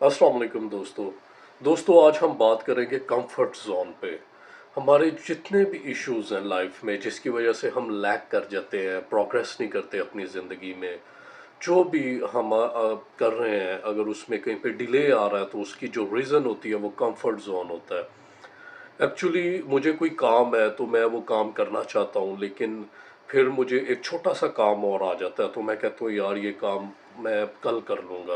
अस्सलाम वालेकुम दोस्तों आज हम बात करेंगे कंफर्ट जोन पे। हमारे जितने भी इश्यूज हैं लाइफ में जिसकी वजह से हम लैग कर जाते हैं, प्रोग्रेस नहीं करते अपनी ज़िंदगी में, जो भी हम कर रहे हैं, अगर उसमें कहीं पे डिले आ रहा है तो उसकी जो रीज़न होती है वो कंफर्ट जोन होता है। एक्चुअली मुझे कोई काम है तो मैं वो काम करना चाहता हूँ, लेकिन फिर मुझे एक छोटा सा काम और आ जाता है तो मैं कहता हूँ यार ये काम मैं कल कर लूँगा।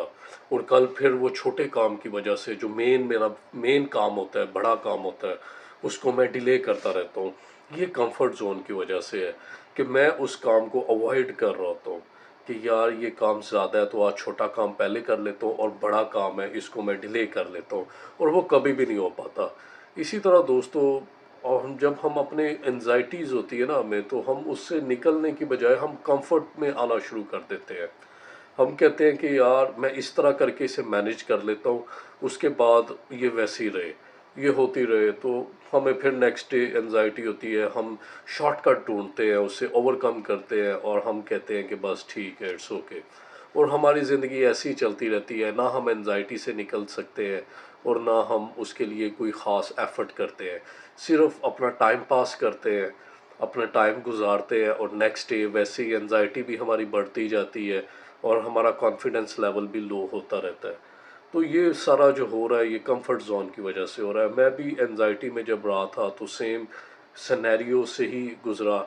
और कल फिर वो छोटे काम की वजह से जो मेरा मेन काम होता है, बड़ा काम होता है, उसको मैं डिले करता रहता हूँ। ये कंफर्ट जोन की वजह से है कि मैं उस काम को अवॉइड कर रहा होता हूँ कि यार ये काम ज़्यादा है तो आज छोटा काम पहले कर लेता हूँ और बड़ा काम है इसको मैं डिले कर लेता हूँ, और वो कभी भी नहीं हो पाता। इसी तरह दोस्तों, और जब हम अपने एनजाइटीज़ होती है ना हमें, तो हम उससे निकलने की बजाय हम कंफर्ट में आना शुरू कर देते हैं। हम कहते हैं कि यार मैं इस तरह करके इसे मैनेज कर लेता हूँ, उसके बाद ये वैसे ही रहे, ये होती रहे, तो हमें फिर नेक्स्ट डे एनजाइटी होती है, हम शॉर्टकट ढूंढते हैं, उससे ओवरकम करते हैं और हम कहते हैं कि बस ठीक है, इट्स ओके। और हमारी ज़िंदगी ऐसी ही चलती रहती है, ना हम एनजाइटी से निकल सकते हैं और ना हम उसके लिए कोई ख़ास एफ़र्ट करते हैं, सिर्फ अपना टाइम पास करते हैं, अपना टाइम गुजारते हैं, और नेक्स्ट डे वैसे ही एनजाइटी भी हमारी बढ़ती जाती है और हमारा कॉन्फिडेंस लेवल भी लो होता रहता है। तो ये सारा जो हो रहा है ये कंफर्ट जोन की वजह से हो रहा है। मैं भी एनजाइटी में जब रहा था तो सेम सिनेरियो से ही गुज़रा।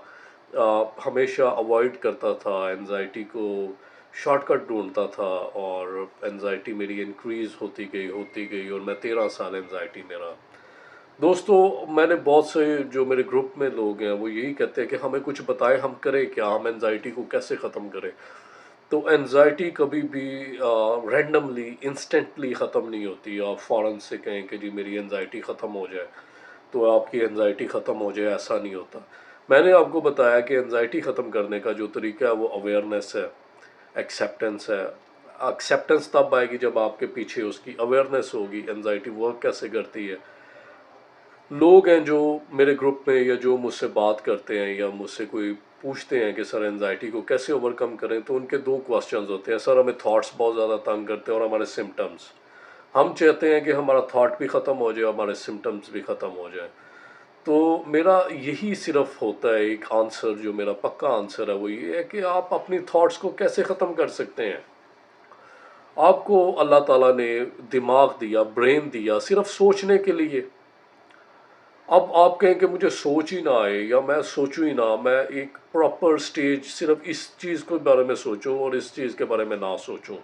हमेशा अवॉइड करता था एनजाइटी को, शॉर्टकट ढूंढता था, और एनजाइटी मेरी इंक्रीज़ होती गई और मैं 13 साल एनजाइटी में रहा। दोस्तों, मैंने बहुत से जो मेरे ग्रुप में लोग हैं वो यही कहते हैं कि हमें कुछ बताएं, हम करें क्या, हम एनजाइटी को कैसे ख़त्म करें। तो एनजाइटी कभी भी रैंडमली इंस्टेंटली ख़त्म नहीं होती। आप फ़ौरन से कहें कि जी मेरी एनजाइटी ख़त्म हो जाए तो आपकी एनजाइटी ख़त्म हो जाए, ऐसा नहीं होता। मैंने आपको बताया कि एनजाइटी ख़त्म करने का जो तरीका है वो अवेयरनेस है, एक्सेप्टेंस है। एक्सेप्टेंस तब आएगी जब आपके पीछे उसकी अवेयरनेस होगी, एनजाइटी वर्क कैसे करती है। लोग हैं जो मेरे ग्रुप में या जो मुझसे बात करते हैं या मुझसे कोई पूछते हैं कि सर एनजाइटी को कैसे ओवरकम करें, तो उनके दो क्वेश्चंस होते हैं। सर हमें थॉट्स बहुत ज़्यादा तंग करते हैं और हमारे सिम्टम्स, हम चाहते हैं कि हमारा थॉट भी ख़त्म हो जाए, हमारे सिम्टम्स भी ख़त्म हो जाए। तो मेरा यही सिर्फ होता है एक आंसर, जो मेरा पक्का आंसर है वो ये है कि आप अपनी थॉट्स को कैसे ख़त्म कर सकते हैं। आपको अल्लाह ताला ने दिमाग दिया, ब्रेन दिया सिर्फ सोचने के लिए। अब आप कहें कि मुझे सोच ही ना आए या मैं सोचूं ही ना, मैं एक प्रॉपर स्टेज सिर्फ इस चीज़ के बारे में सोचूं और इस चीज़ के बारे में ना सोचूं,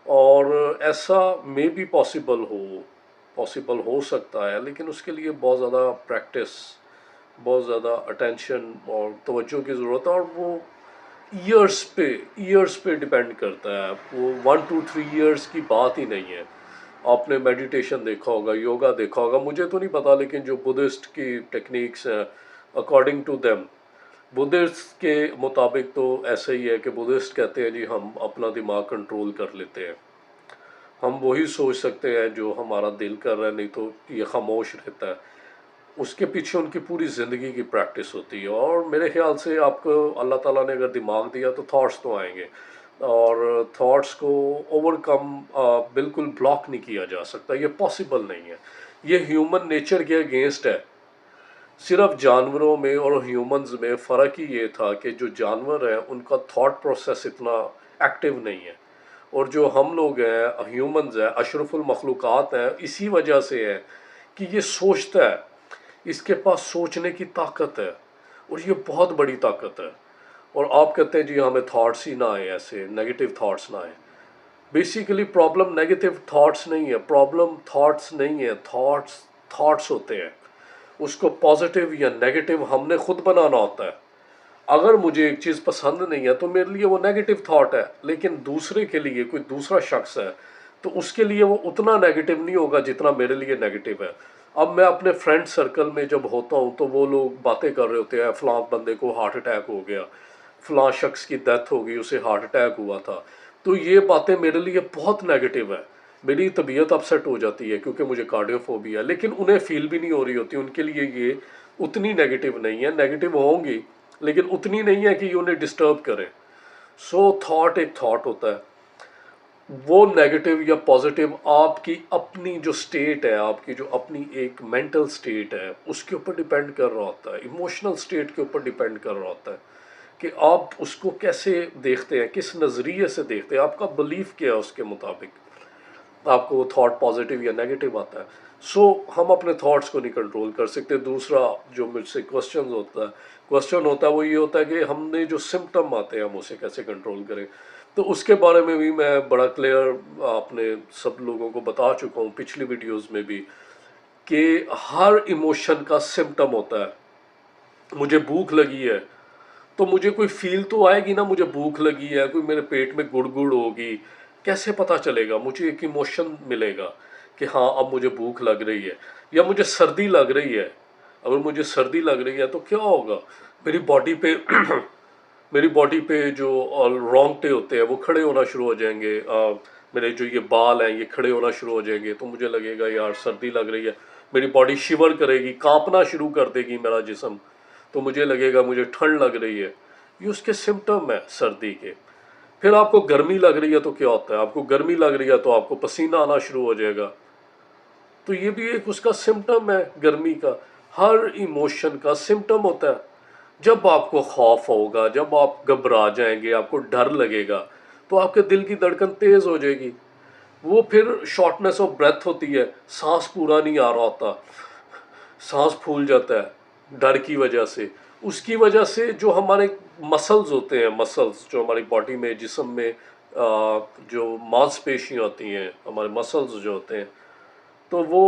और ऐसा मे भी पॉसिबल हो सकता है, लेकिन उसके लिए बहुत ज़्यादा प्रैक्टिस, बहुत ज़्यादा अटेंशन और तवज्जो की ज़रूरत है, और वो ईयर्स पे डिपेंड करता है। वो 1 2 3 ईयर्स की बात ही नहीं है। आपने मेडिटेशन देखा होगा, योगा देखा होगा, मुझे तो नहीं पता, लेकिन जो बुद्धिस्ट की टेक्निक्स हैं, अकॉर्डिंग टू देम, बुद्धिस्ट के मुताबिक तो ऐसे ही है कि बुद्धिस्ट कहते हैं जी हम अपना दिमाग कंट्रोल कर लेते हैं, हम वही सोच सकते हैं जो हमारा दिल कर रहा है, नहीं तो ये खामोश रहता है। उसके पीछे उनकी पूरी ज़िंदगी की प्रैक्टिस होती है, और मेरे ख्याल से आपको अल्लाह ताला ने अगर दिमाग दिया तो थॉट्स तो आएंगे, और थॉट्स को ओवरकम बिल्कुल ब्लॉक नहीं किया जा सकता, ये पॉसिबल नहीं है। ये ह्यूमन नेचर के अगेंस्ट है। सिर्फ जानवरों में और ह्यूमंस में फ़र्क ही ये था कि जो जानवर हैं उनका थॉट प्रोसेस इतना एक्टिव नहीं है, और जो हम लोग हैं, ह्यूमंस हैं, अशरफुल मखलूक़ात हैं, इसी वजह से है कि ये सोचता है, इसके पास सोचने की ताकत है, और ये बहुत बड़ी ताकत है। और आप कहते हैं जी हमें थॉट्स ही ना आए, ऐसे नेगेटिव थॉट्स ना आए। बेसिकली प्रॉब्लम नेगेटिव थॉट्स नहीं है, प्रॉब्लम थॉट्स नहीं है, थॉट्स थॉट्स होते हैं। उसको पॉजिटिव या नेगेटिव हमने खुद बनाना होता है। अगर मुझे एक चीज़ पसंद नहीं है तो मेरे लिए वो नेगेटिव थॉट है, लेकिन दूसरे के लिए, कोई दूसरा शख्स है, तो उसके लिए वो उतना नेगेटिव नहीं होगा जितना मेरे लिए नेगेटिव है। अब मैं अपने फ्रेंड सर्कल में जब होता हूँ तो वो लोग बातें कर रहे होते हैं, फ़लाँ बंदे को हार्ट अटैक हो गया, फ़लाँ शख्स की डेथ हो गई, उसे हार्ट अटैक हुआ था, तो ये बातें मेरे लिए बहुत नेगेटिव है। मेरी तबीयत अपसेट हो जाती है क्योंकि मुझे कार्डियोफोबिया है, लेकिन उन्हें फील भी नहीं हो रही होती, उनके लिए ये उतनी नेगेटिव नहीं है, नेगेटिव होंगी लेकिन उतनी नहीं है कि ये उन्हें डिस्टर्ब करे। सो थॉट एक थॉट होता है। وہ نیگیٹو یا پازیٹیو آپ کی اپنی جو سٹیٹ ہے، آپ کی جو اپنی ایک مینٹل سٹیٹ ہے اس کے اوپر ڈیپینڈ کر رہا ہوتا ہے، ایموشنل سٹیٹ کے اوپر ڈیپینڈ کر رہا ہوتا ہے کہ آپ اس کو کیسے دیکھتے ہیں، کس نظریے سے دیکھتے ہیں، آپ کا بلیف کیا ہے، اس کے مطابق آپ کو وہ تھاٹ پازیٹیو یا نیگیٹو آتا ہے۔ سو ہم اپنے تھاٹس کو نہیں کنٹرول کر سکتے۔ دوسرا جو مجھ سے کوشچن ہوتا ہے وہ یہ ہوتا ہے کہ ہم نے جو سمٹم آتے ہیں ہم اسے کیسے کنٹرول کریں۔ تو اس کے بارے میں بھی میں بڑا کلیئر اپنے سب لوگوں کو بتا چکا ہوں پچھلی ویڈیوز میں بھی، کہ ہر ایموشن کا سمٹم ہوتا ہے۔ مجھے بھوک لگی ہے تو مجھے کوئی فیل تو آئے گی نا، مجھے بھوک لگی ہے، کوئی میرے پیٹ میں گڑ گڑ ہوگی، کیسے پتہ چلے گا؟ مجھے ایک ایموشن ملے گا کہ ہاں اب مجھے بھوک لگ رہی ہے، یا مجھے سردی لگ رہی ہے۔ اگر مجھے سردی لگ رہی ہے تو کیا ہوگا؟ میری باڈی پہ میری باڈی پہ جو رونگٹے ہوتے ہیں وہ کھڑے ہونا شروع ہو جائیں گے، میرے جو یہ بال ہیں یہ کھڑے ہونا شروع ہو جائیں گے، تو مجھے لگے گا یار سردی لگ رہی ہے، میری باڈی شیور کرے گی، کانپنا شروع کر دے گی میرا جسم، تو مجھے لگے گا مجھے ٹھنڈ لگ رہی ہے۔ یہ اس کے سمٹم ہیں سردی کے۔ پھر آپ کو گرمی لگ رہی ہے تو کیا ہوتا ہے؟ آپ کو گرمی لگ رہی ہے تو آپ کو پسینہ آنا شروع ہو جائے گا، تو یہ بھی ایک اس کا سمٹم ہے گرمی کا۔ ہر ایموشن کا سمٹم ہوتا ہے۔ جب آپ کو خوف ہوگا، جب آپ گھبرا جائیں گے، آپ کو ڈر لگے گا، تو آپ کے دل کی دھڑکن تیز ہو جائے گی، وہ پھر شارٹنیس آف بریتھ ہوتی ہے، سانس پورا نہیں آ رہا ہوتا، سانس پھول جاتا ہے ڈر کی وجہ سے۔ اس کی وجہ سے جو ہمارے مسلز ہوتے ہیں، مسلز جو ہماری باڈی میں، جسم میں جو مانس پیشیاں ہوتی ہیں، ہمارے مسلز جو ہوتے ہیں، تو وہ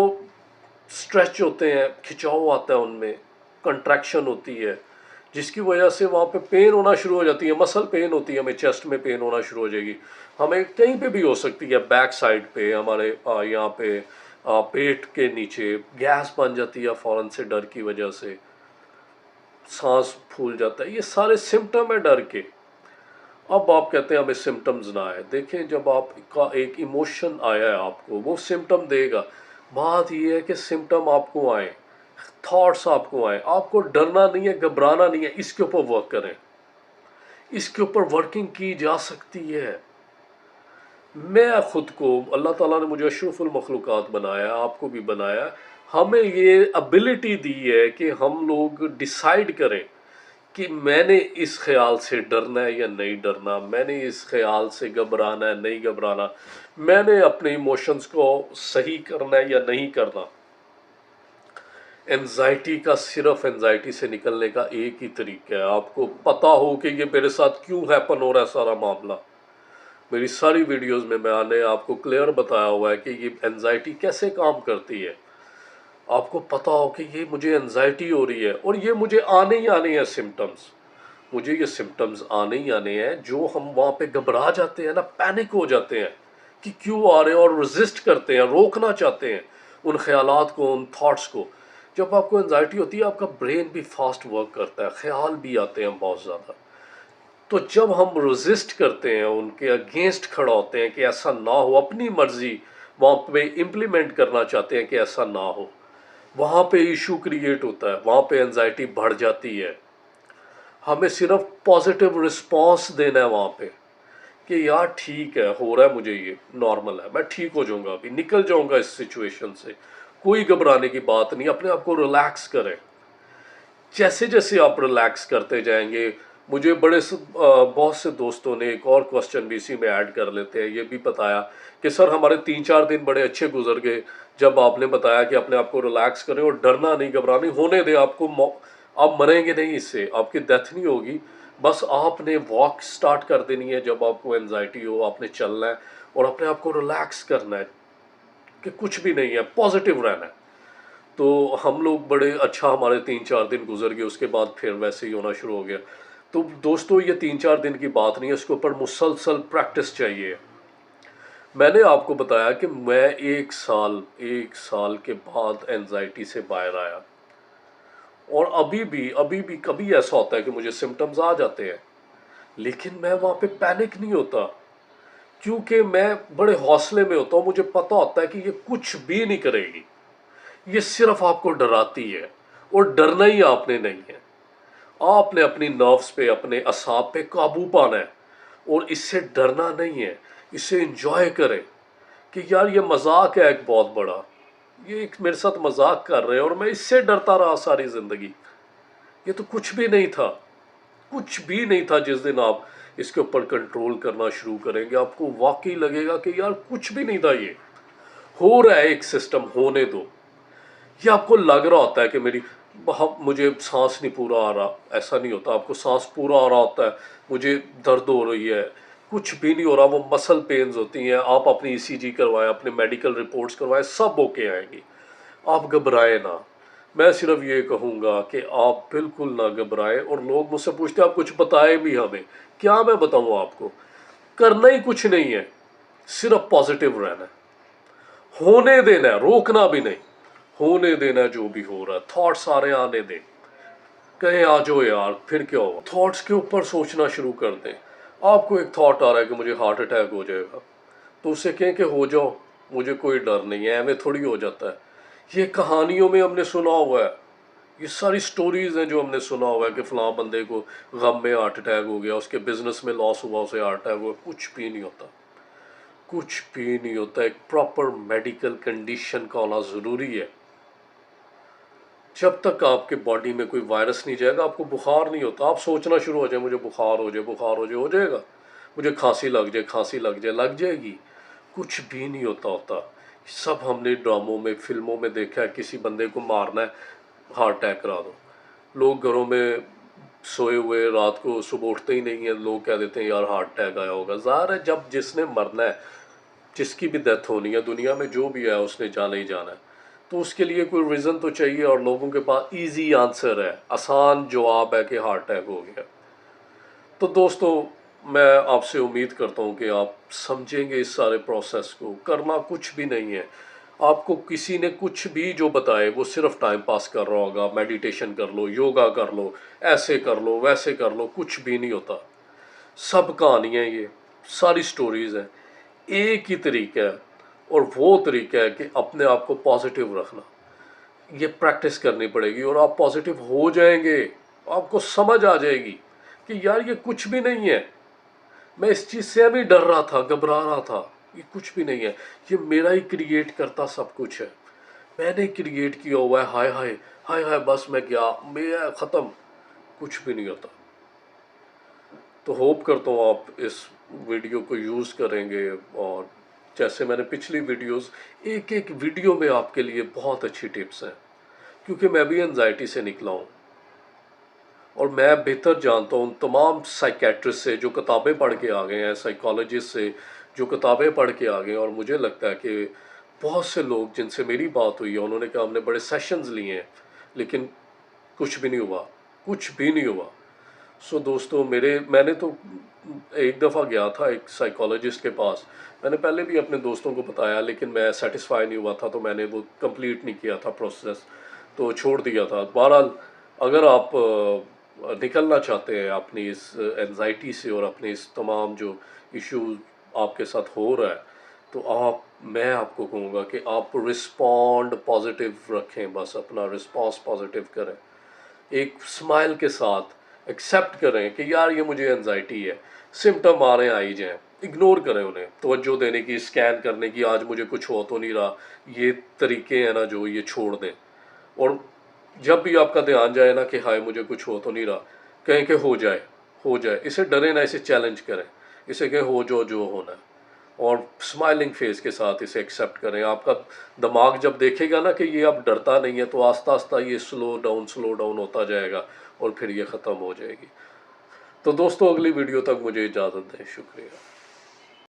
اسٹریچ ہوتے ہیں، کھچاؤ آتا ہے ان میں، کنٹریکشن ہوتی ہے، جس کی وجہ سے وہاں پہ پین ہونا شروع ہو جاتی ہے، مسل پین ہوتی ہے، ہمیں چیسٹ میں پین ہونا شروع ہو جائے گی، ہمیں کہیں پہ بھی ہو سکتی ہے، بیک سائڈ پہ، ہمارے یہاں پہ پیٹ کے نیچے گیس بن جاتی ہے فوراً سے ڈر کی وجہ سے، سانس پھول جاتا ہے۔ یہ سارے سمٹم ہیں ڈر کے۔ اب آپ کہتے ہیں ہمیں سمٹمز نہ آئے، دیکھیں جب آپ کا ایک ایموشن آیا ہے آپ کو، وہ سمٹم دے گا۔ بات یہ ہے کہ سمٹم آپ کو آئیں، تھاٹس آپ کو آئیں، آپ کو ڈرنا نہیں ہے، گھبرانا نہیں ہے، اس کے اوپر ورک کریں، اس کے اوپر ورکنگ کی جا سکتی ہے۔ میں خود کو، اللہ تعالیٰ نے مجھے اشرف المخلوقات بنایا، آپ کو بھی بنایا، ہمیں یہ ابیلٹی دی ہے کہ ہم لوگ ڈیسائیڈ کریں کہ میں نے اس خیال سے ڈرنا ہے یا نہیں ڈرنا، میں نے اس خیال سے گھبرانا ہے نہیں گھبرانا، میں نے اپنے ایموشنز کو صحیح کرنا ہے یا نہیں کرنا۔ انزائٹی کا صرف انزائٹی سے نکلنے کا ایک ہی طریقہ ہے، آپ کو پتہ ہو کہ یہ میرے ساتھ کیوں ہیپن ہو رہا ہے سارا معاملہ۔ میری ساری ویڈیوز میں میں نے آپ کو کلیئر بتایا ہوا ہے کہ یہ انزائٹی کیسے کام کرتی ہے۔ آپ کو پتہ ہو کہ یہ مجھے انزائٹی ہو رہی ہے اور یہ مجھے آنے ہی آنے ہیں سمٹمز، مجھے یہ سمٹمز آنے ہی آنے ہیں، جو ہم وہاں پہ گھبرا جاتے ہیں نا، پینک ہو جاتے ہیں کہ کیوں آ رہے ہیں، اور ریزسٹ کرتے ہیں، روکنا چاہتے ہیں ان خیالات کو، ان تھاٹس کو۔ جب آپ کو انزائٹی ہوتی ہے آپ کا برین بھی فاسٹ ورک کرتا ہے، خیال بھی آتے ہیں بہت زیادہ، تو جب ہم ریزسٹ کرتے ہیں، ان کے اگینسٹ کھڑا ہوتے ہیں کہ ایسا نہ ہو، اپنی مرضی وہاں پہ امپلیمنٹ کرنا چاہتے ہیں کہ ایسا نہ ہو، وہاں پہ ایشو کریٹ ہوتا ہے، وہاں پہ انزائٹی بڑھ جاتی ہے۔ ہمیں صرف پازیٹیو رسپانس دینا ہے وہاں پہ کہ یار ٹھیک ہے، ہو رہا ہے مجھے، یہ نارمل ہے، میں ٹھیک ہو جاؤں گا، ابھی نکل جاؤں گا اس سچویشن سے، کوئی گھبرانے کی بات نہیں، اپنے آپ کو ریلیکس کریں۔ جیسے جیسے آپ ریلیکس کرتے جائیں گے، مجھے بہت سے دوستوں نے ایک اور کوسچن بھی اسی میں ایڈ کر لیتے ہیں، یہ بھی بتایا کہ سر ہمارے 3-4 دن بڑے اچھے گزر گئے جب آپ نے بتایا کہ اپنے آپ کو ریلیکس کریں اور ڈرنا نہیں، گھبرانا نہیں، ہونے دیں، آپ کو آپ مریں گے نہیں، اس سے آپ کی ڈیتھ نہیں ہوگی، بس آپ نے واک سٹارٹ کر دینی ہے جب آپ کو انزائٹی ہو، آپ نے چلنا ہے اور اپنے آپ کو ریلیکس کرنا ہے کہ کچھ بھی نہیں ہے، پازیٹیو رہنا ہے۔ تو ہم لوگ بڑے اچھا، ہمارے 3-4 دن گزر گئے، اس کے بعد پھر ویسے ہی ہونا شروع ہو گیا۔ تو دوستو یہ 3-4 دن کی بات نہیں ہے، اس کے اوپر مسلسل پریکٹس چاہیے۔ میں نے آپ کو بتایا کہ میں ایک سال کے بعد انزائٹی سے باہر آیا، اور ابھی بھی کبھی ایسا ہوتا ہے کہ مجھے سمٹمز آ جاتے ہیں، لیکن میں وہاں پہ پینک نہیں ہوتا، کیونکہ میں بڑے حوصلے میں ہوتا ہوں، مجھے پتہ ہوتا ہے کہ یہ کچھ بھی نہیں کرے گی، یہ صرف آپ کو ڈراتی ہے، اور ڈرنا ہی آپ نے نہیں ہے۔ آپ نے اپنی نروس پہ، اپنے اعصاب پہ قابو پانا ہے، اور اس سے ڈرنا نہیں ہے۔ इसे इंजॉय करें कि यार ये मजाक है एक बहुत बड़ा, ये एक मेरे साथ मजाक कर रहे हैं और मैं इससे डरता रहा सारी ज़िंदगी। ये तो कुछ भी नहीं था, कुछ भी नहीं था। जिस दिन आप इसके ऊपर कंट्रोल करना शुरू करेंगे आपको वाकई लगेगा कि यार कुछ भी नहीं था, ये हो रहा है एक सिस्टम, होने दो। ये आपको लग रहा होता है कि मुझे सांस नहीं पूरा आ रहा, ऐसा नहीं होता। आपको सांस पूरा आ रहा होता है, मुझे दर्द हो रही है, कुछ भी नहीं हो रहा, वो मसल पेन्स होती हैं। आप अपनी ईसीजी करवाएं, अपने मेडिकल रिपोर्ट्स करवाएं, सब ओके आएंगी। आप घबराएं ना। मैं सिर्फ ये कहूँगा कि आप बिल्कुल ना घबराएं। और लोग मुझसे पूछते हैं आप कुछ बताएं भी हमें, क्या मैं बताऊँ आपको? करना ही कुछ नहीं है, सिर्फ पॉजिटिव रहना है, होने देना है, रोकना भी नहीं, होने देना है। जो भी हो रहा है थॉट सारे आने दें, कहें आ जाओ यार, फिर क्या होगा। थॉट्स के ऊपर सोचना शुरू कर दें। आपको एक थॉट आ रहा है कि मुझे हार्ट अटैक हो जाएगा, तो उससे कहें कि हो जाओ, मुझे कोई डर नहीं है, ऐਵੇਂ थोड़ी हो जाता है। ये कहानियों में हमने सुना हुआ है, ये सारी स्टोरीज हैं जो हमने सुना हुआ है कि फलां बंदे को गम में हार्ट अटैक हो गया, उसके बिजनेस में लॉस हुआ, उसे हार्ट अटैक हुआ। कुछ भी नहीं होता, कुछ भी नहीं होता। एक प्रॉपर मेडिकल कंडीशन का होना ज़रूरी है। जब तक आपके बॉडी में कोई वायरस नहीं जाएगा, आपको बुखार नहीं होता। आप सोचना शुरू हो जाए मुझे बुखार हो जाए, बुखार हो जाएगा। मुझे खांसी लग जाए, खांसी लग जाएगी। कुछ भी नहीं होता। सब हमने ड्रामों में, फिल्मों में देखा है, किसी बंदे को मारना है, हार्ट अटैक करा दो। लोग घरों में सोए हुए रात को सुबह उठते ही नहीं है, लोग कह देते हैं यार हार्ट अटैक आया होगा। ज़ाहिर है जब जिसने मरना है, जिसकी भी डेथ होनी है, दुनिया में जो भी है उसने जाना ही जाना है, तो उसके लिए कोई रीज़न तो चाहिए। और लोगों के पास इजी आंसर है, आसान जवाब है कि हार्ट अटैक हो गया। तो दोस्तों, मैं आपसे उम्मीद करता हूँ कि आप समझेंगे इस सारे प्रोसेस को। करना कुछ भी नहीं है। आपको किसी ने कुछ भी जो बताए वो सिर्फ टाइम पास कर रहा होगा। मेडिटेशन कर लो, योगा कर लो, ऐसे कर लो, वैसे कर लो, कुछ भी नहीं होता। सब कहानियाँ, ये सारी स्टोरीज़ हैं। एक ही तरीका है, और वो तरीका है कि अपने आप को पॉजिटिव रखना। ये प्रैक्टिस करनी पड़ेगी और आप पॉजिटिव हो जाएंगे। आपको समझ आ जाएगी कि यार ये कुछ भी नहीं है, मैं इस चीज़ से अभी डर रहा था, घबरा रहा था, ये कुछ भी नहीं है। ये मेरा ही क्रिएट करता सब कुछ है, मैंने क्रिएट किया हुआ है। हाय हाय हाय हाय, बस मैं गया, मैं ख़त्म, कुछ भी नहीं होता। तो होप करता हूँ आप इस वीडियो को यूज़ करेंगे। और जैसे मैंने पिछली वीडियोस, एक एक वीडियो में आपके लिए बहुत अच्छी टिप्स हैं, क्योंकि मैं भी एंजाइटी से निकला हूँ और मैं बेहतर जानता हूँ उन तमाम साइकेट्रिस्ट से जो किताबें पढ़ के आ गए हैं, साइकोलॉजिस्ट से जो किताबें पढ़ के आ गए हैं। और मुझे लगता है कि बहुत से लोग जिनसे मेरी बात हुई है, उन्होंने कहा हमने बड़े सेशंस लिए हैं लेकिन कुछ भी नहीं हुआ, कुछ भी नहीं हुआ। सो दोस्तों, मैंने तो एक दफ़ा गया था एक साइकोलॉजिस्ट के पास। मैंने पहले भी अपने दोस्तों को बताया, लेकिन मैं सेटिस्फाई नहीं हुआ था, तो मैंने वो कंप्लीट नहीं किया था प्रोसेस, तो छोड़ दिया था। बहरहाल, अगर आप निकलना चाहते हैं अपनी इस एंजाइटी से और अपने इस तमाम जो इशू आपके साथ हो रहा है, तो मैं आपको कहूँगा कि आप रिस्पॉन्ड पॉजिटिव रखें। बस अपना रिस्पॉन्स पॉजिटिव करें, एक स्माइल के साथ एक्सेप्ट करें कि यार ये मुझे एंजाइटी है, सिम्टम आ रहे हैं, आई जाएँ, इग्नोर करें उन्हें। तवज्जो देने की, स्कैन करने की, आज मुझे कुछ हो तो नहीं रहा, ये तरीके हैं ना जो, ये छोड़ दें। और जब भी आपका ध्यान जाए ना कि हाय मुझे कुछ हो तो नहीं रहा, कहें कि हो जाए, हो जाए। इसे डरे ना, इसे चैलेंज करें, इसे कहें हो जो होना है, और स्माइलिंग फेस के साथ इसे एक्सेप्ट करें। आपका दिमाग जब देखेगा ना कि ये अब डरता नहीं है, तो आस्ता आस्ता ये स्लो डाउन होता जाएगा और फिर ये ख़त्म हो जाएगी। तो दोस्तों, अगली वीडियो तक मुझे इजाज़त दें। शुक्रिया।